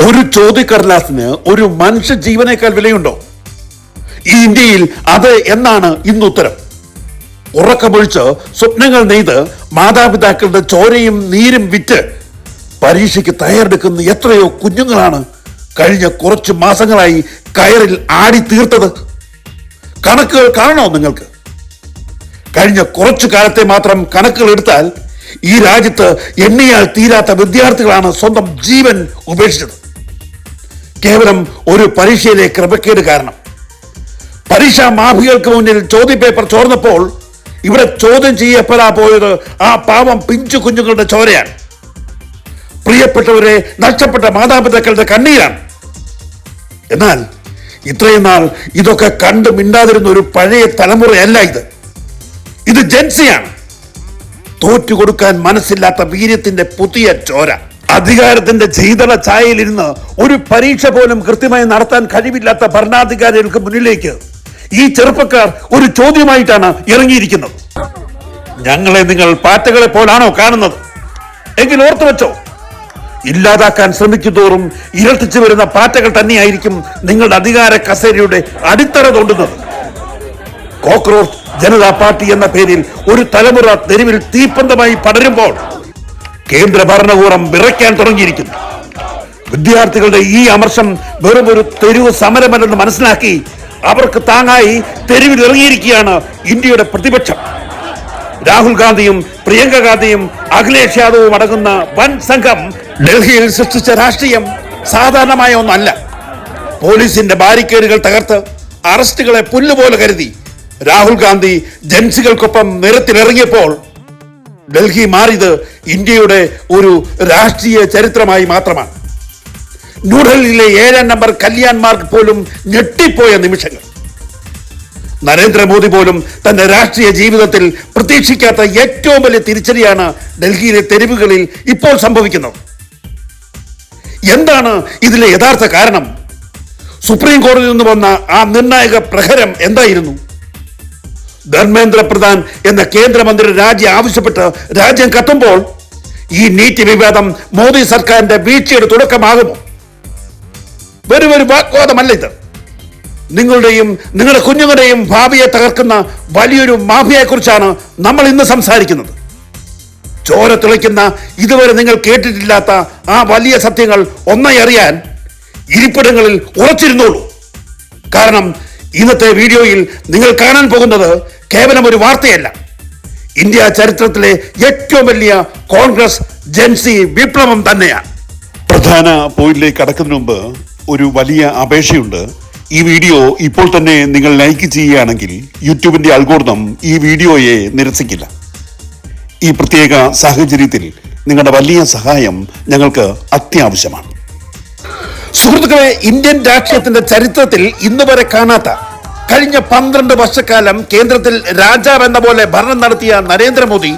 ഒരു ചോദ്യക്കടലാസിന് ഒരു മനുഷ്യ ജീവനേക്കാൾ വിലയുണ്ടോ? ഈ ഇന്ത്യയിൽ അത് എന്നാണ് ഇന്ന് ഉത്തരം. ഉറക്കമൊഴിച്ച് സ്വപ്നങ്ങൾ നെയ്ത് മാതാപിതാക്കളുടെ ചോരയും നീരും വിറ്റ് പരീക്ഷയ്ക്ക് തയ്യാറെടുക്കുന്ന എത്രയോ കുഞ്ഞുങ്ങളാണ് കഴിഞ്ഞ കുറച്ച് മാസങ്ങളായി കയറിൽ ആടി തീർത്തത്. കണക്കുകൾ കാണണോ നിങ്ങൾക്ക്? കഴിഞ്ഞ കുറച്ചു കാലത്തെ മാത്രം കണക്കുകൾ എടുത്താൽ ഈ രാജ്യത്ത് എണ്ണിയാൽ തീരാത്ത വിദ്യാർത്ഥികളാണ് സ്വന്തം ജീവൻ ഉപേക്ഷിച്ചത്. കേവലം ഒരു പരീക്ഷയിലെ ക്രമക്കേട് കാരണം. പരീക്ഷാ മാഫികൾക്ക് മുന്നിൽ ചോദ്യപേപ്പർ ചോർന്നപ്പോൾ ഇവിടെ ചോദ്യം ചെയ്യപ്പെടാൻ പോയത് ആ പാവം പിഞ്ചു കുഞ്ഞുങ്ങളുടെ ചോരയാണ്. പ്രിയപ്പെട്ടവരെ നഷ്ടപ്പെട്ട മാതാപിതാക്കളുടെ കണ്ണീരാണ്. എന്നാൽ ഇത്രയും നാൾ ഇതൊക്കെ കണ്ടു മിണ്ടാതിരുന്ന ഒരു പഴയ തലമുറയല്ല ഇത് ജൻസിയാണ്. തോറ്റുകൊടുക്കാൻ മനസ്സില്ലാത്ത വീര്യത്തിന്റെ പുതിയ ചോര. അധികാരത്തിന്റെ ചെയ്തള ചായയിലിരുന്ന് ഒരു പരീക്ഷ പോലും കൃത്യമായി നടത്താൻ കഴിവില്ലാത്ത ഭരണാധികാരികൾക്ക് മുന്നിലേക്ക് ഈ ചെറുപ്പക്കാർ ഒരു ചോദ്യമായിട്ടാണ് ഇറങ്ങിയിരിക്കുന്നത്. ഞങ്ങളെ നിങ്ങൾ പാറ്റകളെ പോലാണോ കാണുന്നത്? എങ്കിൽ ഓർത്തു വെച്ചോ, ഇല്ലാതാക്കാൻ ശ്രമിക്കുന്തോറും ഇരട്ടിച്ചു വരുന്ന പാറ്റകൾ തന്നെയായിരിക്കും നിങ്ങളുടെ അധികാര കസേരയുടെ അടിത്തറ തോണ്ടുന്നത്. കോക്രോച്ച് ജനതാ പാർട്ടി എന്ന പേരിൽ ഒരു തലമുറ തെരുവിൽ തീപ്പന്തമായി പടരുമ്പോൾ കേന്ദ്ര ഭരണകൂടം വിറയ്ക്കാൻ തുടങ്ങിയിരിക്കുന്നു. വിദ്യാർത്ഥികളുടെ ഈ അമർഷം വെറും ഒരു തെരുവ് സമരമല്ലെന്ന് മനസ്സിലാക്കി അവർക്ക് താങ്ങായി തെരുവിൽ ഇറങ്ങിയിരിക്കുകയാണ് ഇന്ത്യയുടെ പ്രതിപക്ഷം. രാഹുൽ ഗാന്ധിയും പ്രിയങ്ക ഗാന്ധിയും അഖിലേഷ് യാദവും അടങ്ങുന്ന വൻ സംഘം ഡൽഹിയിൽ സൃഷ്ടിച്ച രാഷ്ട്രീയം സാധാരണമായ ഒന്നല്ല. പോലീസിന്റെ ബാരിക്കേഡുകൾ തകർത്ത് അറസ്റ്റുകളെ പുല്ലുപോലെ കരുതി രാഹുൽ ഗാന്ധി ജൻസികൾക്കൊപ്പം നിരത്തിലിറങ്ങിയപ്പോൾ ഡൽഹി മാറിയത് ഇന്ത്യയുടെ ഒരു രാഷ്ട്രീയ ചരിത്രമായി മാത്രമാണ്. ന്യൂഡൽഹിയിലെ 7-ാം നമ്പർ കല്യാൺ മാർഗ് പോലും ഞെട്ടിപ്പോയ നിമിഷങ്ങൾ. നരേന്ദ്രമോദി പോലും തന്റെ രാഷ്ട്രീയ ജീവിതത്തിൽ പ്രതീക്ഷിക്കാത്ത ഏറ്റവും വലിയ തിരിച്ചടിയാണ് ഡൽഹിയിലെ തെരുവുകളിൽ ഇപ്പോൾ സംഭവിക്കുന്നത്. എന്താണ് ഇതിലെ യഥാർത്ഥ കാരണം? സുപ്രീം കോടതിയിൽ നിന്ന് വന്ന ആ നിർണായക പ്രഹരം എന്തായിരുന്നു? ധർമ്മേന്ദ്ര പ്രധാൻ എന്ന കേന്ദ്രമന്ത്രി രാജി ആവശ്യപ്പെട്ട് രാജ്യം കത്തുമ്പോൾ ഈ നീറ്റ് വിവാദം മോദി സർക്കാരിന്റെ വീഴ്ചയുടെ തുടക്കമാകുമോ? വെറും ഒരു വാഗ്വാദമല്ല ഇത്. നിങ്ങളുടെയും നിങ്ങളുടെ കുഞ്ഞുങ്ങളുടെയും ഭാവിയെ തകർക്കുന്ന വലിയൊരു മാഫിയയെക്കുറിച്ചാണ് നമ്മൾ ഇന്ന് സംസാരിക്കുന്നത്. ചോര തിളയ്ക്കുന്ന, ഇതുവരെ നിങ്ങൾ കേട്ടിട്ടില്ലാത്ത ആ വലിയ സത്യങ്ങൾ ഒന്നായി അറിയാൻ ഇരിപ്പിടങ്ങളിൽ ഉറച്ചിരുന്നോളൂ. കാരണം ഇന്നത്തെ വീഡിയോയിൽ നിങ്ങൾ കാണാൻ പോകുന്നത് കേവലം ഒരു വാർത്തയല്ല, ഇന്ത്യ ചരിത്രത്തിലെ ഏറ്റവും വലിയ കോൺഗ്രസ് ജൻസി വിപ്ലവം തന്നെയാണ്. പ്രധാന പോയിന്റിലേക്ക് കടക്കുന്നതിന് മുമ്പ് ഒരു വലിയ അപേക്ഷയുണ്ട്. ഈ വീഡിയോ ഇപ്പോൾ തന്നെ നിങ്ങൾ ലൈക്ക് ചെയ്യുകയാണെങ്കിൽ യൂട്യൂബിന്റെ അൽഗോരിതം ഈ വീഡിയോയെ നിരസിക്കില്ല. ഈ പ്രത്യേക സാഹചര്യത്തിൽ നിങ്ങളുടെ വലിയ സഹായം ഞങ്ങൾക്ക് അത്യാവശ്യമാണ്. സുഹൃത്തുക്കളെ, ഇന്ത്യൻ രാഷ്ട്രീയത്തിന്റെ ചരിത്രത്തിൽ ഇന്ന് വരെ കാണാത്ത, കഴിഞ്ഞ 12 വർഷക്കാലം കേന്ദ്രത്തിൽ രാജാവ് എന്ന പോലെ ഭരണം നടത്തിയ നരേന്ദ്രമോദി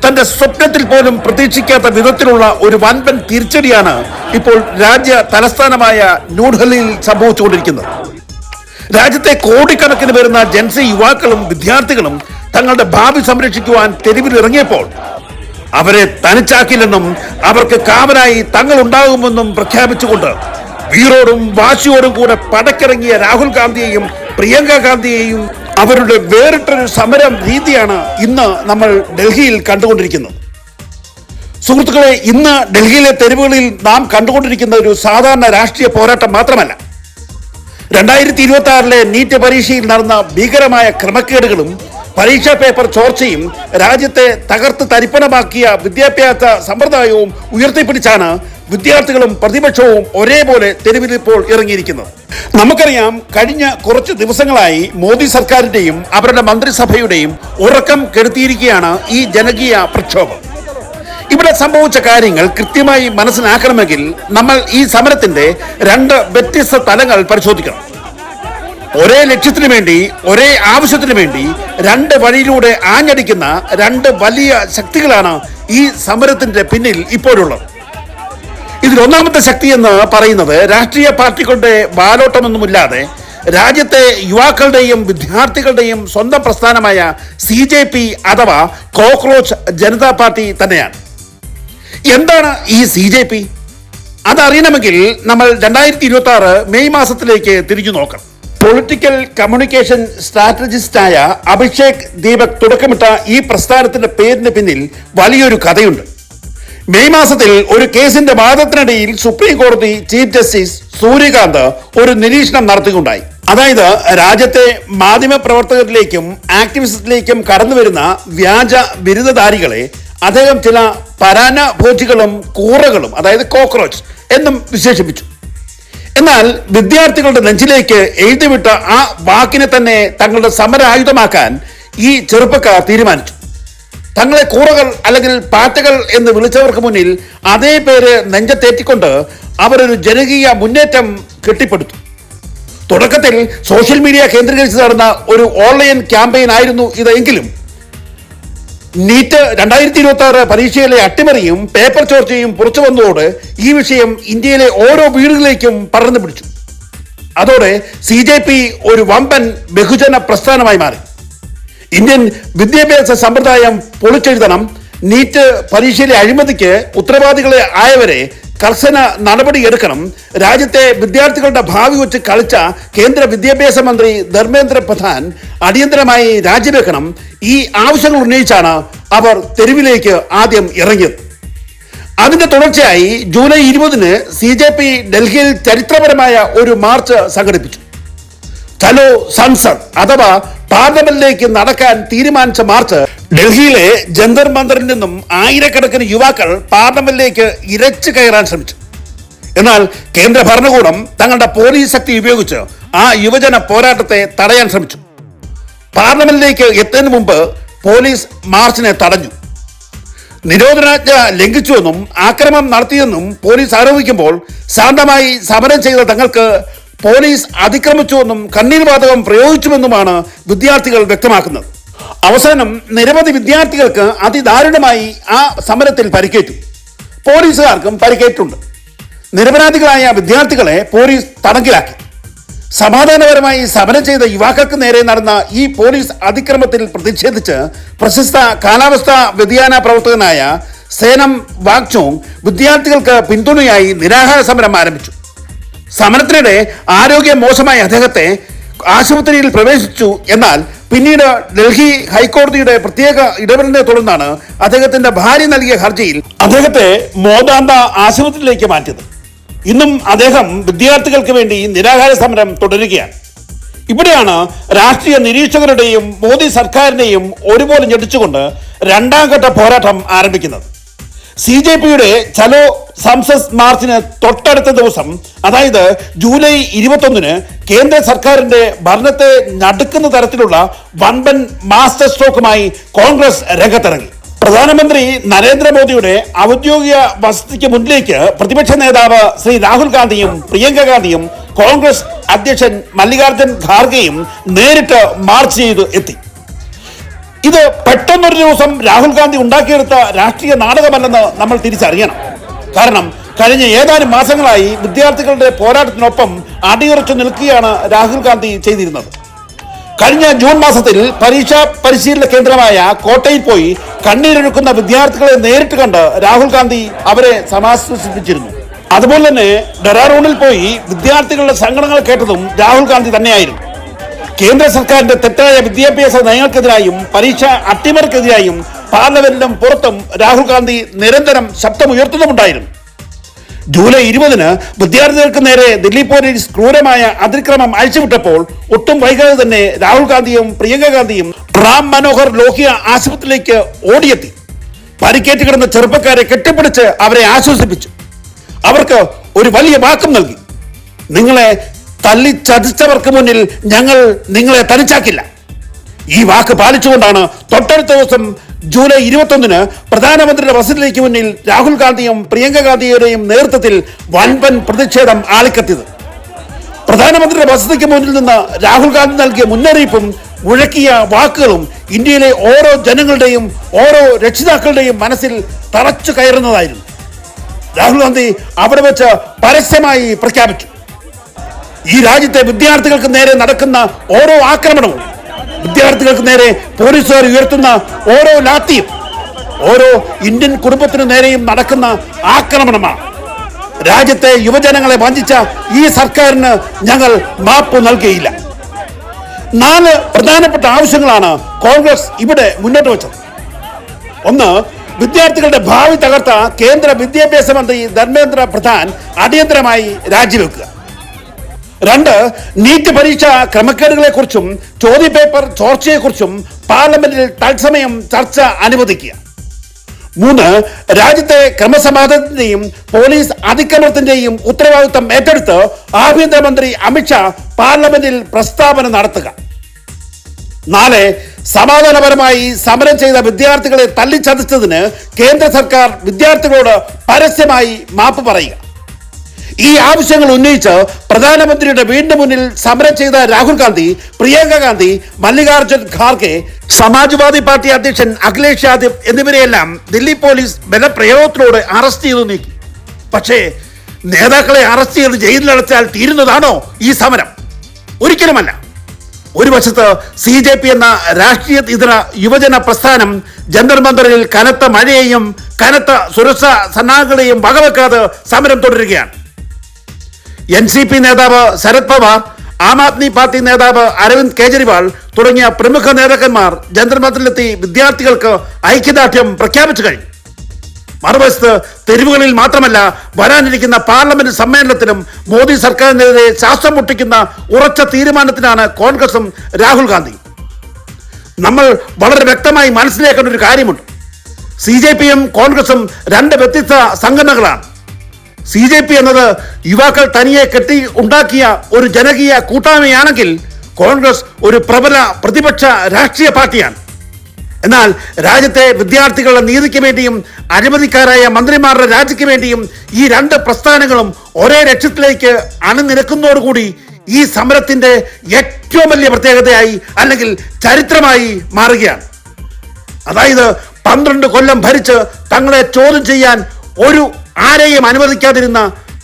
തന്റെ സ്വപ്നത്തിൽ പോലും പ്രതീക്ഷിക്കാത്ത വിധത്തിലുള്ള ഒരു വൻപൻ തിരിച്ചടിയാണ് ഇപ്പോൾ രാജ്യ തലസ്ഥാനമായ ന്യൂഡൽഹിയിൽ സംഭവിച്ചുകൊണ്ടിരിക്കുന്നത്. രാജ്യത്തെ കോടിക്കണക്കിന് വരുന്ന ജൻസി യുവാക്കളും വിദ്യാർത്ഥികളും തങ്ങളുടെ ഭാവി സംരക്ഷിക്കുവാൻ തെരുവിൽ ഇറങ്ങിയപ്പോൾ അവരെ തനിച്ചാക്കില്ലെന്നും അവർക്ക് കാവലായി തങ്ങൾ ഉണ്ടാകുമെന്നും പ്രഖ്യാപിച്ചുകൊണ്ട് വീറോടും വാശിയോടും കൂടെ പടക്കിറങ്ങിയ രാഹുൽ ഗാന്ധിയെയും പ്രിയങ്ക ഗാന്ധിയെയും അവരുടെ വേറിട്ടൊരു സമരം രീതിയാണ് ഇന്ന് നമ്മൾ ഡൽഹിയിൽ കണ്ടുകൊണ്ടിരിക്കുന്നത്. സുഹൃത്തുക്കളെ, ഇന്ന് ഡൽഹിയിലെ തെരുവുകളിൽ നാം കണ്ടുകൊണ്ടിരിക്കുന്ന ഒരു സാധാരണ രാഷ്ട്രീയ പോരാട്ടം മാത്രമല്ല. 2026 നീറ്റ് പരീക്ഷയിൽ നടന്ന ഭീകരമായ ക്രമക്കേടുകളും പരീക്ഷാ പേപ്പർ ചോർച്ചയും രാജ്യത്തെ തകർത്ത് തരിപ്പണമാക്കിയ വിദ്യാഭ്യാസ സമ്പ്രദായവും ഉയർത്തിപ്പിടിച്ചാണ് വിദ്യാർത്ഥികളും പ്രതിപക്ഷവും ഒരേപോലെ തെരുവിൽ ഇപ്പോൾ ഇറങ്ങിയിരിക്കുന്നത്. നമുക്കറിയാം, കഴിഞ്ഞ കുറച്ച് ദിവസങ്ങളായി മോദി സർക്കാരിന്റെയും അവരുടെ മന്ത്രിസഭയുടെയും ഉറക്കം കെടുത്തിയിരിക്കുകയാണ് ഈ ജനകീയ പ്രക്ഷോഭം. ഇവിടെ സംഭവിച്ച കാര്യങ്ങൾ കൃത്യമായി മനസ്സിലാക്കണമെങ്കിൽ നമ്മൾ ഈ സമരത്തിന്റെ രണ്ട് വ്യത്യസ്ത തലങ്ങൾ പരിശോധിക്കണം. ഒരേ ലക്ഷ്യത്തിനു വേണ്ടി, ഒരേ ആവശ്യത്തിനു വേണ്ടി രണ്ട് വഴിയിലൂടെ ആഞ്ഞടിക്കുന്ന രണ്ട് വലിയ ശക്തികളാണ് ഈ സമരത്തിന്റെ പിന്നിൽ ഇപ്പോഴുള്ളത്. ഇതിൽ ഒന്നാമത്തെ ശക്തി എന്ന് പറയുന്നത് രാഷ്ട്രീയ പാർട്ടികളുടെ ബാലോട്ടമൊന്നുമില്ലാതെ രാജ്യത്തെ യുവാക്കളുടെയും വിദ്യാർത്ഥികളുടെയും സ്വന്തം പ്രസ്ഥാനമായ CJP അഥവാ കോക്രോച്ച് ജനതാ പാർട്ടി തന്നെയാണ്. എന്താണ് ഈ CJP? അതറിയണമെങ്കിൽ നമ്മൾ 2026 മെയ് മാസത്തിലേക്ക് തിരിഞ്ഞു നോക്കണം. പൊളിറ്റിക്കൽ കമ്മ്യൂണിക്കേഷൻ സ്ട്രാറ്റജിസ്റ്റായ അഭിഷേക് ദീപക് തുടക്കമിട്ട ഈ പ്രസ്ഥാനത്തിന്റെ പേരിന് പിന്നിൽ വലിയൊരു കഥയുണ്ട്. മെയ് മാസത്തിൽ ഒരു കേസിന്റെ വാദത്തിനിടയിൽ സുപ്രീം കോടതി ചീഫ് ജസ്റ്റിസ് സൂര്യകാന്ത് ഒരു നിരീക്ഷണം നടത്തുകയുണ്ടായി. അതായത് രാജ്യത്തെ മാധ്യമ പ്രവർത്തകരിലേക്കും ആക്ടിവിസ്റ്റിലേക്കും കടന്നു വരുന്ന വ്യാജ ബിരുദധാരികളെ അദ്ദേഹം ചില പരാന്നഭോജികളും കൂറകളും, അതായത് കോക്രോച്ച് എന്നും വിശേഷിപ്പിച്ചു. എന്നാൽ വിദ്യാർത്ഥികളുടെ നെഞ്ചിലേക്ക് എഴുതിവിട്ട ആ വാക്കിനെ തന്നെ തങ്ങളുടെ സമരായുധമാക്കാൻ ഈ ചെറുപ്പക്കാർ തീരുമാനിച്ചു. തങ്ങളെ കൂറകൾ അല്ലെങ്കിൽ പാറ്റകൾ എന്ന് വിളിച്ചവർക്ക് മുന്നിൽ അതേ പേര് നെഞ്ചത്തേറ്റിക്കൊണ്ട് അവരൊരു ജനകീയ മുന്നേറ്റം കെട്ടിപ്പടുത്തു. തുടക്കത്തിൽ സോഷ്യൽ മീഡിയ കേന്ദ്രീകരിച്ച് നടന്ന ഒരു ഓൺലൈൻ ക്യാമ്പയിൻ ആയിരുന്നു ഇതെങ്കിലും നീറ്റ് 2026 പരീക്ഷയിലെ അട്ടിമറിയും പേപ്പർ ചോർച്ചയും പുറത്തു വന്നതോടെ ഈ വിഷയം ഇന്ത്യയിലെ ഓരോ വീടുകളിലേക്കും പടർന്നു പിടിച്ചു. അതോടെ CJP ഒരു വമ്പൻ ബഹുജന പ്രസ്ഥാനമായി മാറി. ഇന്ത്യൻ വിദ്യാഭ്യാസ സമ്പ്രദായം പൊളിച്ചെഴുതണം, നീറ്റ് പരീക്ഷയിലെ അഴിമതിക്ക് ഉത്തരവാദികളെ ആയവരെ കർശന നടപടിയെടുക്കണം, രാജ്യത്തെ വിദ്യാർത്ഥികളുടെ ഭാവി വെച്ച് കളിച്ച കേന്ദ്ര വിദ്യാഭ്യാസ മന്ത്രി ധർമ്മേന്ദ്ര പ്രധാൻ അടിയന്തരമായി രാജിവെക്കണം, ഈ ആവശ്യങ്ങൾ ഉന്നയിച്ചാണ് അവർ തെരുവിലേക്ക് ആദ്യം ഇറങ്ങിയത്. അതിന്റെ തുടർച്ചയായി ജൂലൈ 20 CJP ഡൽഹിയിൽ ചരിത്രപരമായ ഒരു മാർച്ച് സംഘടിപ്പിച്ചു. ചലോ സൻസദ് അഥവാ പാർലമെന്റിലേക്ക് നടക്കാൻ തീരുമാനിച്ച മാർച്ച് ഡൽഹിയിലെ ജന്തർ മന്ദറിൽ നിന്നും ആയിരക്കണക്കിന് യുവാക്കൾ പാർലമെന്റിലേക്ക് ഇരച്ചു കയറാൻ ശ്രമിച്ചു. എന്നാൽ കേന്ദ്ര ഭരണകൂടം തങ്ങളുടെ പോലീസ് ശക്തി ഉപയോഗിച്ച് ആ യുവജന പോരാട്ടത്തെ തടയാൻ ശ്രമിച്ചു. പാർലമെന്റിലേക്ക് എത്തുന്നതിന് മുമ്പ് പോലീസ് മാർച്ചിനെ തടഞ്ഞു. നിരോധനാജ്ഞ ലംഘിച്ചുവെന്നും ആക്രമണം നടത്തിയെന്നും പോലീസ് ആരോപിക്കുമ്പോൾ ശാന്തമായി സമരം ചെയ്ത തങ്ങൾക്ക് പോലീസ് അതിക്രമിച്ചുവെന്നും കണ്ണീർ വാതകം പ്രയോഗിച്ചുവെന്നുമാണ് വിദ്യാർത്ഥികൾ വ്യക്തമാക്കുന്നത്. അവസാനം നിരവധി വിദ്യാർത്ഥികൾക്ക് അതിദാരുണമായി ആ സമരത്തിൽ പരിക്കേറ്റു. പോലീസുകാർക്കും പരിക്കേറ്റുണ്ട്. നിരപരാധികളായ വിദ്യാർത്ഥികളെ പോലീസ് തടങ്കിലാക്കി. സമാധാനപരമായി സമരം ചെയ്ത യുവാക്കൾക്ക് നേരെ നടന്ന ഈ പോലീസ് അതിക്രമത്തിൽ പ്രതിഷേധിച്ച് പ്രശസ്ത കാലാവസ്ഥാ വ്യതിയാന പ്രവർത്തകനായ സേനം വാങ്ചോങ് വിദ്യാർത്ഥികൾക്ക് പിന്തുണയായി നിരാഹാര സമരം ആരംഭിച്ചു. സമരത്തിനിടെ ആരോഗ്യം മോശമായ അദ്ദേഹത്തെ ആശുപത്രിയിൽ പ്രവേശിച്ചു. എന്നാൽ പിന്നീട് ഡൽഹി ഹൈക്കോടതിയുടെ പ്രത്യേക ഇടപെടലിനെ തുടർന്നാണ് അദ്ദേഹത്തിന്റെ ഭാര്യ നൽകിയ ഹർജിയിൽ അദ്ദേഹത്തെ മോദാന്ത ആശുപത്രിയിലേക്ക് മാറ്റിയത്. ഇന്നും അദ്ദേഹം വിദ്യാർത്ഥികൾക്ക് വേണ്ടി നിരാഹാര സമരം തുടരുകയാണ്. ഇവിടെയാണ് രാഷ്ട്രീയ നിരീക്ഷകരുടെയും മോദി സർക്കാരിനെയും ഒരുപോലെ ഞെട്ടിച്ചുകൊണ്ട് രണ്ടാം ഘട്ട പോരാട്ടം ആരംഭിക്കുന്നത്. CJPയുടെ ചലോ സംസദ് മാർച്ചിന് തൊട്ടടുത്ത ദിവസം, അതായത് ജൂലൈ 21 കേന്ദ്ര സർക്കാരിന്റെ ഭരണത്തെ നടുക്കുന്ന തരത്തിലുള്ള വൻപൻ മാസ്റ്റർ സ്ട്രോക്കുമായി കോൺഗ്രസ് രംഗത്തിറങ്ങി. പ്രധാനമന്ത്രി നരേന്ദ്രമോദിയുടെ ഔദ്യോഗിക വസതിക്ക് മുന്നിലേക്ക് പ്രതിപക്ഷ നേതാവ് ശ്രീ രാഹുൽ ഗാന്ധിയും പ്രിയങ്ക ഗാന്ധിയും കോൺഗ്രസ് അധ്യക്ഷൻ മല്ലികാർജുൻ ഖാർഗെയും നേരിട്ട് മാർച്ച് ചെയ്ത് എത്തി. ഇത് പെട്ടെന്നൊരു ദിവസം രാഹുൽ ഗാന്ധി ഉണ്ടാക്കിയെടുത്ത രാഷ്ട്രീയ നാടകമല്ലെന്ന് നമ്മൾ തിരിച്ചറിയണം. കാരണം കഴിഞ്ഞ ഏതാനും മാസങ്ങളായി വിദ്യാർത്ഥികളുടെ പോരാട്ടത്തിനൊപ്പം അടിയുറച്ചു നിൽക്കുകയാണ് രാഹുൽ ഗാന്ധി ചെയ്തിരുന്നത്. കഴിഞ്ഞ ജൂൺ മാസത്തിൽ പരീക്ഷാ പരിശീലന കേന്ദ്രമായ കോട്ടയിൽ പോയി കണ്ണീരൊഴുക്കുന്ന വിദ്യാർത്ഥികളെ നേരിട്ട് കണ്ട് രാഹുൽ ഗാന്ധി അവരെ സമാശ്വസിപ്പിച്ചിരുന്നു. അതുപോലെ തന്നെ ഡെറാഡൂണിൽ പോയി വിദ്യാർത്ഥികളുടെ സങ്കടങ്ങൾ കേട്ടതും രാഹുൽ ഗാന്ധി തന്നെയായിരുന്നു. കേന്ദ്ര സർക്കാരിന്റെ തെറ്റായ വിദ്യാഭ്യാസ നയങ്ങൾക്കെതിരായും പരീക്ഷ അട്ടിമറിക്കെതിരായും പാർലമെന്റിലും പുറത്തും രാഹുൽ ഗാന്ധി നിരന്തരം ശബ്ദമുയർത്തുന്നുമുണ്ടായിരുന്നു. ജൂലൈ 20 വിദ്യാർത്ഥികൾക്ക് നേരെ ദില്ലി പോലീസ് ക്രൂരമായ അതിക്രമം അഴിച്ചുവിട്ടപ്പോൾ ഒട്ടും വൈകാതെ തന്നെ രാഹുൽ ഗാന്ധിയും പ്രിയങ്ക ഗാന്ധിയും റാം മനോഹർ ലോഹിയ ആശുപത്രിയിലേക്ക് ഓടിയെത്തി. പരിക്കേറ്റ് കിടന്ന ചെറുപ്പക്കാരെ കെട്ടിപ്പിടിച്ച് അവരെ ആശ്വസിപ്പിച്ചു. അവർക്ക് ഒരു വലിയ വാക്കും നൽകി: നിങ്ങളെ തല്ലി ചതിച്ചവർക്ക് മുന്നിൽ ഞങ്ങൾ നിങ്ങളെ തനിച്ചാക്കില്ല. ഈ വാക്ക് പാലിച്ചുകൊണ്ടാണ് തൊട്ടടുത്ത ദിവസം ജൂലൈ 21 പ്രധാനമന്ത്രിയുടെ വസതിയിലേക്ക് മുന്നിൽ രാഹുൽ ഗാന്ധിയും പ്രിയങ്ക ഗാന്ധിയുടെയും നേതൃത്വത്തിൽ വൻപൻ പ്രതിഷേധം ആളിക്കത്തിയത്. പ്രധാനമന്ത്രിയുടെ വസതിക്ക് മുന്നിൽ നിന്ന് രാഹുൽ ഗാന്ധി നൽകിയ മുന്നറിയിപ്പും മുഴക്കിയ വാക്കുകളും ഇന്ത്യയിലെ ഓരോ ജനങ്ങളുടെയും ഓരോ രക്ഷിതാക്കളുടെയും മനസ്സിൽ തറച്ചു കയറുന്നതായിരുന്നു. രാഹുൽ ഗാന്ധി അവിടെ വെച്ച് പരസ്യമായി പ്രഖ്യാപിച്ചു, ഈ രാജ്യത്തെ വിദ്യാർത്ഥികൾക്ക് നേരെ നടക്കുന്ന ഓരോ ആക്രമണവും, വിദ്യാർത്ഥികൾക്ക് നേരെ പോലീസുകാർ ഉയർത്തുന്ന ഓരോ ലാത്തിയും ഓരോ ഇന്ത്യൻ കുടുംബത്തിനു നേരെയും നടക്കുന്ന ആക്രമണമാണ്. രാജ്യത്തെ യുവജനങ്ങളെ വഞ്ചിച്ച ഈ സർക്കാരിന് ഞങ്ങൾ മാപ്പ് നൽകുകയില്ല. 4 പ്രധാനപ്പെട്ട ആവശ്യങ്ങളാണ് കോൺഗ്രസ് ഇവിടെ മുന്നോട്ട് വെച്ചത്. 1, വിദ്യാർത്ഥികളുടെ ഭാവി തകർത്ത കേന്ദ്ര വിദ്യാഭ്യാസ മന്ത്രി ധർമ്മേന്ദ്ര പ്രധാൻ അടിയന്തരമായി രാജിവെക്കുക. 2, നീറ്റ് പരീക്ഷ ക്രമക്കേടുകളെക്കുറിച്ചും ചോദ്യപേപ്പർ ചോർച്ചയെക്കുറിച്ചും പാർലമെന്റിൽ തത്സമയം ചർച്ച അനുവദിക്കുക. 3, രാജ്യത്തെ ക്രമസമാധാനത്തിന്റെയും പോലീസ് അതിക്രമത്തിന്റെയും ഉത്തരവാദിത്തം ഏറ്റെടുത്ത് ആഭ്യന്തരമന്ത്രി അമിത്ഷാ പാർലമെന്റിൽ പ്രസ്താവന നടത്തുക. 4, സമാധാനപരമായി സമരം ചെയ്ത വിദ്യാർത്ഥികളെ തല്ലിച്ചതച്ചതിന് കേന്ദ്ര സർക്കാർ വിദ്യാർത്ഥികളോട് പരസ്യമായി മാപ്പ് പറയുക. ഈ ആവശ്യങ്ങൾ ഉന്നയിച്ച് പ്രധാനമന്ത്രിയുടെ വീടിന് മുന്നിൽ സമരം ചെയ്ത രാഹുൽ ഗാന്ധി, പ്രിയങ്ക ഗാന്ധി, മല്ലികാർജുൻ ഖാർഗെ, സമാജ്വാദി പാർട്ടി അധ്യക്ഷൻ അഖിലേഷ് യാദവ് എന്നിവരെയെല്ലാം ദില്ലി പോലീസ് ബലപ്രയോഗത്തിലൂടെ അറസ്റ്റ് ചെയ്തു നീക്കി. പക്ഷേ നേതാക്കളെ അറസ്റ്റ് ചെയ്ത് ജയിലിലടച്ചാൽ തീരുന്നതാണോ ഈ സമരം? ഒരിക്കലുമല്ല. ഒരു വശത്ത് CJP എന്ന രാഷ്ട്രീയ ഇതര യുവജന പ്രസ്ഥാനം ജന്തർ മന്ദറിൽ കനത്ത മഴയെയും കനത്ത സുരക്ഷാ സന്നാഹങ്ങളെയും വകവെക്കാതെ സമരം തുടരുകയാണ്. NCP നേതാവ് ശരത് പവാർ, ആം ആദ്മി പാർട്ടി നേതാവ് അരവിന്ദ് കെജ്രിവാൾ തുടങ്ങിയ പ്രമുഖ നേതാക്കന്മാർ ജന്തർ മന്ദറിലെത്തി വിദ്യാർത്ഥികൾക്ക് ഐക്യദാർഢ്യം പ്രഖ്യാപിച്ചു കഴിഞ്ഞു. മറുവശത്ത് തെരുവുകളിൽ മാത്രമല്ല, വരാനിരിക്കുന്ന പാർലമെന്റ് സമ്മേളനത്തിലും മോദി സർക്കാരിനെതിരെ ശ്വാസം മുട്ടിക്കുന്ന ഉറച്ച തീരുമാനത്തിനാണ് കോൺഗ്രസും രാഹുൽ ഗാന്ധിയും. നമ്മൾ വളരെ വ്യക്തമായി മനസ്സിലാക്കേണ്ട ഒരു കാര്യമുണ്ട്. CJPയും കോൺഗ്രസും 2 വ്യത്യസ്ത സംഘടനകളാണ്. CJP എന്നത് യുവാക്കൾ തനിയെ കെട്ടി ഉണ്ടാക്കിയ ഒരു ജനകീയ കൂട്ടായ്മയാണെങ്കിൽ കോൺഗ്രസ് ഒരു പ്രബല പ്രതിപക്ഷ രാഷ്ട്രീയ പാർട്ടിയാണ്. എന്നാൽ രാജ്യത്തെ വിദ്യാർത്ഥികളുടെ നീതിക്ക് വേണ്ടിയും അഴിമതിക്കാരായ മന്ത്രിമാരുടെ രാജിക്ക് വേണ്ടിയും ഈ 2 പ്രസ്ഥാനങ്ങളും ഒരേ ലക്ഷ്യത്തിലേക്ക് അണിനിരക്കുന്നതോടുകൂടി ഈ സമരത്തിന്റെ ഏറ്റവും വലിയ പ്രത്യേകതയായി അല്ലെങ്കിൽ ചരിത്രമായി മാറുകയാണ്. അതായത് 12 കൊല്ലം ഭരിച്ച് തങ്ങളെ ചോദ്യം ചെയ്യാൻ ആരെയും അനുവദിക്കാതിരുന്ന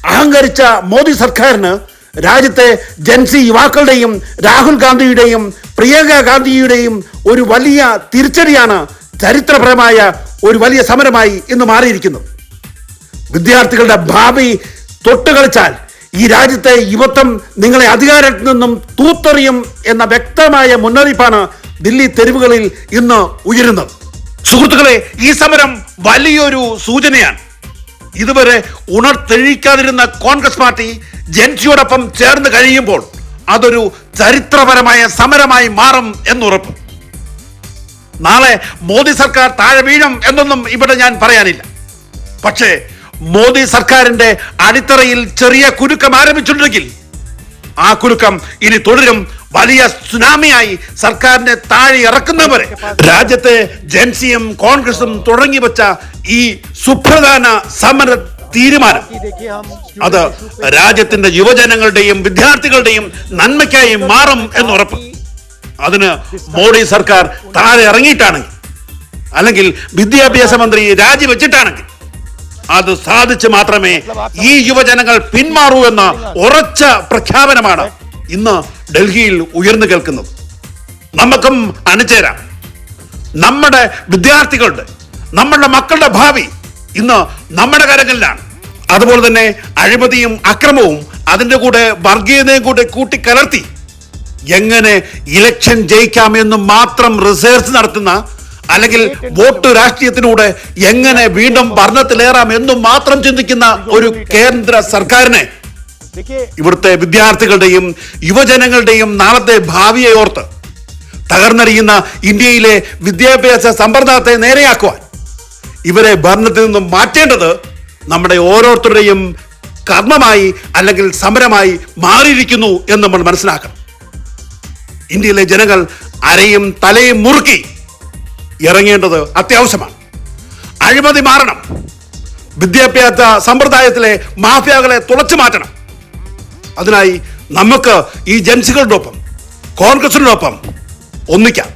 അഹങ്കരിച്ച മോദി സർക്കാരിന് രാജ്യത്തെ ജൻസി യുവാക്കളുടെയും രാഹുൽ ഗാന്ധിയുടെയും പ്രിയങ്ക ഗാന്ധിയുടെയും ഒരു വലിയ തിരിച്ചടിയാണ് ചരിത്രപരമായ ഒരു വലിയ സമരമായി ഇന്ന് മാറിയിരിക്കുന്നത്. വിദ്യാർത്ഥികളുടെ ഭാവി തൊട്ടുകളിച്ചാൽ ഈ രാജ്യത്തെ യുവത്വം നിങ്ങളെ അധികാരത്തിൽ നിന്നും തൂത്തെറിയും എന്ന വ്യക്തമായ മുന്നറിയിപ്പാണ് ദില്ലി തെരുവുകളിൽ ഇന്ന് ഉയരുന്നത്. സുഹൃത്തുക്കളെ, ഈ സമരം വലിയൊരു സൂചനയാണ്. ഇതുവരെ ഉണർത്തെഴിക്കാതിരുന്ന കോൺഗ്രസ് പാർട്ടി ജൻസിയോടൊപ്പം ചേർന്ന് കഴിയുമ്പോൾ അതൊരു ചരിത്രപരമായ സമരമായി മാറും എന്നുറപ്പ്. നാളെ മോദി സർക്കാർ താഴെ വീഴും എന്നൊന്നും ഇവിടെ ഞാൻ പറയാനില്ല. പക്ഷേ മോദി സർക്കാരിന്റെ അടിത്തറയിൽ ചെറിയ കുലുക്കം ആരംഭിച്ചിട്ടുണ്ടെങ്കിൽ ആ കുലുക്കം ഇനി തുടരും. വലിയ സുനാമിയായി സർക്കാരിനെ താഴെ ഇറക്കുന്നവരെ രാജ്യത്തെ ജൻസിയും കോൺഗ്രസും തുടങ്ങി വെച്ച ഈ സുപ്രധാന സമര തീരുമാനം അത് രാജ്യത്തിന്റെ യുവജനങ്ങളുടെയും വിദ്യാർത്ഥികളുടെയും നന്മയ്ക്കായി മാറും എന്നുറപ്പ്. അതിന് മോഡി സർക്കാർ താഴെ ഇറങ്ങിയിട്ടാണെങ്കിൽ, അല്ലെങ്കിൽ വിദ്യാഭ്യാസ മന്ത്രി രാജിവെച്ചിട്ടാണെങ്കിൽ അത് സാധിച്ച് മാത്രമേ ഈ യുവജനങ്ങൾ പിന്മാറൂ എന്ന ഉറച്ച പ്രഖ്യാപനമാണ് ഇന്ന് ഡൽഹിയിൽ ഉയർന്നു കേൾക്കുന്നത്. നമുക്കും അണിചേരാം. നമ്മുടെ വിദ്യാർത്ഥികളുടെ, നമ്മുടെ മക്കളുടെ ഭാവി ഇന്ന് നമ്മുടെ കരങ്ങളിലാണ്. അതുപോലെ തന്നെ അഴിമതിയും അക്രമവും അതിൻ്റെ കൂടെ വർഗീയതയും കൂടെ കൂട്ടിക്കലർത്തി എങ്ങനെ ഇലക്ഷൻ ജയിക്കാമെന്ന് മാത്രം റിസർച്ച് നടത്തുന്ന, അല്ലെങ്കിൽ വോട്ട് രാഷ്ട്രീയത്തിലൂടെ എങ്ങനെ വീണ്ടും ഭരണത്തിലേറാം എന്നും മാത്രം ചിന്തിക്കുന്ന ഒരു കേന്ദ്ര സർക്കാരിനെ ഇവിടുത്തെ വിദ്യാർത്ഥികളുടെയും യുവജനങ്ങളുടെയും നാളത്തെ ഭാവിയെ ഓർത്ത് തകർന്നടിയുന്ന ഇന്ത്യയിലെ വിദ്യാഭ്യാസ സമ്പ്രദായത്തെ നേരെയാക്കുവാൻ ഇവരെ ഭരണത്തിൽ നിന്നും മാറ്റേണ്ടത് നമ്മുടെ ഓരോരുത്തരുടെയും കർമ്മമായി അല്ലെങ്കിൽ സമരമായി മാറിയിരിക്കുന്നു എന്ന് നമ്മൾ മനസ്സിലാക്കണം. ഇന്ത്യയിലെ ജനങ്ങൾ അരയും തലയും മുറുക്കി ഇറങ്ങേണ്ടത് അത്യാവശ്യമാണ്. അഴിമതി മാറണം. വിദ്യാഭ്യാസ സമ്പ്രദായത്തിലെ മാഫിയകളെ തുളച്ചു മാറ്റണം. അതിനായി നമുക്ക് ഈ ജൻസികളോടൊപ്പം കോൺഗ്രസിനോടൊപ്പം ഒന്നിക്കാം.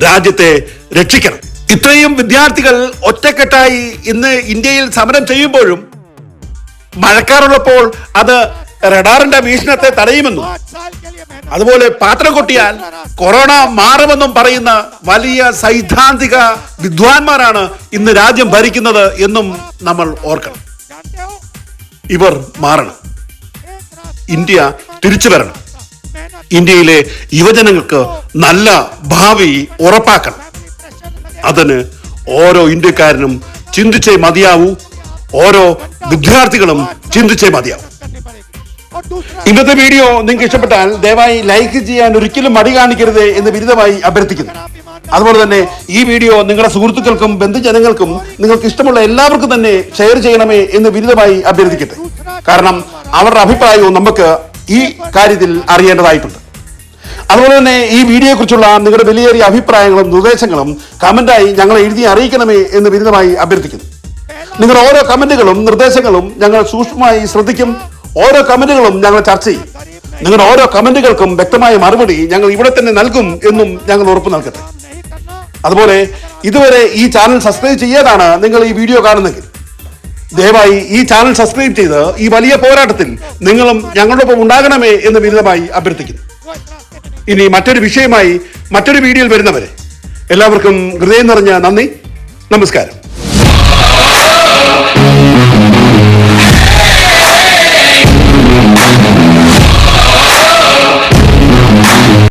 രാജ്യത്തെ രക്ഷിക്കണം. ഇത്രയും വിദ്യാർത്ഥികൾ ഒറ്റക്കെട്ടായി ഇന്ന് ഇന്ത്യയിൽ സമരം ചെയ്യുമ്പോഴും മഴക്കാറുള്ളപ്പോൾ അത് റഡാറിന്റെ വീക്ഷണത്തെ തടയുമെന്നും അതുപോലെ പാത്രം കൊട്ടിയാൽ കൊറോണ മാറുമെന്നും പറയുന്ന വലിയ സൈദ്ധാന്തിക വിദ്വാൻമാരാണ് ഇന്ന് രാജ്യം ഭരിക്കുന്നത് എന്നും നമ്മൾ ഓർക്കണം. ഇവർ മാറണം. ഇന്ത്യ തിരിച്ചു വരണം. ഇന്ത്യയിലെ യുവജനങ്ങൾക്ക് നല്ല ഭാവി ഉറപ്പാക്കണം. അതിന് ഓരോ ഇന്ത്യക്കാരനും ചിന്തിച്ചേ മതിയാവൂ. ഓരോ വിദ്യാർത്ഥികളും ചിന്തിച്ചേ മതിയാവൂ. ഇന്നത്തെ വീഡിയോ നിങ്ങൾക്ക് ഇഷ്ടപ്പെട്ടാൽ ദയവായി ലൈക്ക് ചെയ്യാൻ ഒരിക്കലും മടി കാണിക്കരുത് എന്ന് വിരുദ്ധമായി അഭ്യർത്ഥിക്കുന്നു. അതുപോലെ തന്നെ ഈ വീഡിയോ നിങ്ങളുടെ സുഹൃത്തുക്കൾക്കും ബന്ധുജനങ്ങൾക്കും നിങ്ങൾക്ക് ഇഷ്ടമുള്ള എല്ലാവർക്കും തന്നെ ഷെയർ ചെയ്യണമേ എന്ന് വിരുദ്ധമായി അഭ്യർത്ഥിക്കട്ടെ. കാരണം അവരുടെ അഭിപ്രായവും നമുക്ക് ഈ കാര്യത്തിൽ അറിയേണ്ടതായിട്ടുണ്ട്. അതുപോലെ തന്നെ ഈ വീഡിയോയെ കുറിച്ചുള്ള നിങ്ങളുടെ വിലയേറിയ അഭിപ്രായങ്ങളും നിർദ്ദേശങ്ങളും കമന്റായി ഞങ്ങളെ എഴുതി അറിയിക്കണമേ എന്ന് വിരുദ്ധമായി അഭ്യർത്ഥിക്കുന്നു. നിങ്ങളുടെ ഓരോ കമന്റുകളും നിർദ്ദേശങ്ങളും ഞങ്ങൾ സൂക്ഷ്മമായി ശ്രദ്ധിക്കും. ഓരോ കമന്റുകളും ഞങ്ങൾ ചർച്ച ചെയ്യും. നിങ്ങളുടെ ഓരോ കമന്റുകൾക്കും വ്യക്തമായ മറുപടി ഞങ്ങൾ ഇവിടെ തന്നെ നൽകും എന്നും ഞങ്ങൾ ഉറപ്പ് നൽകട്ടെ. അതുപോലെ ഇതുവരെ ഈ ചാനൽ സബ്സ്ക്രൈബ് ചെയ്യാതാണ് നിങ്ങൾ ഈ വീഡിയോ കാണുന്നെങ്കിൽ ദയവായി ഈ ചാനൽ സബ്സ്ക്രൈബ് ചെയ്ത് ഈ വലിയ പോരാട്ടത്തിൽ നിങ്ങളും ഞങ്ങളോടൊപ്പം ഉണ്ടാകണമേ എന്ന് വിരുദ്ധമായി അഭ്യർത്ഥിക്കുന്നു. ഇനി മറ്റൊരു വിഷയമായി മറ്റൊരു വീഡിയോയിൽ വരുന്നവരെ എല്ലാവർക്കും ഹൃദയം നിറഞ്ഞ നന്ദി, നമസ്കാരം.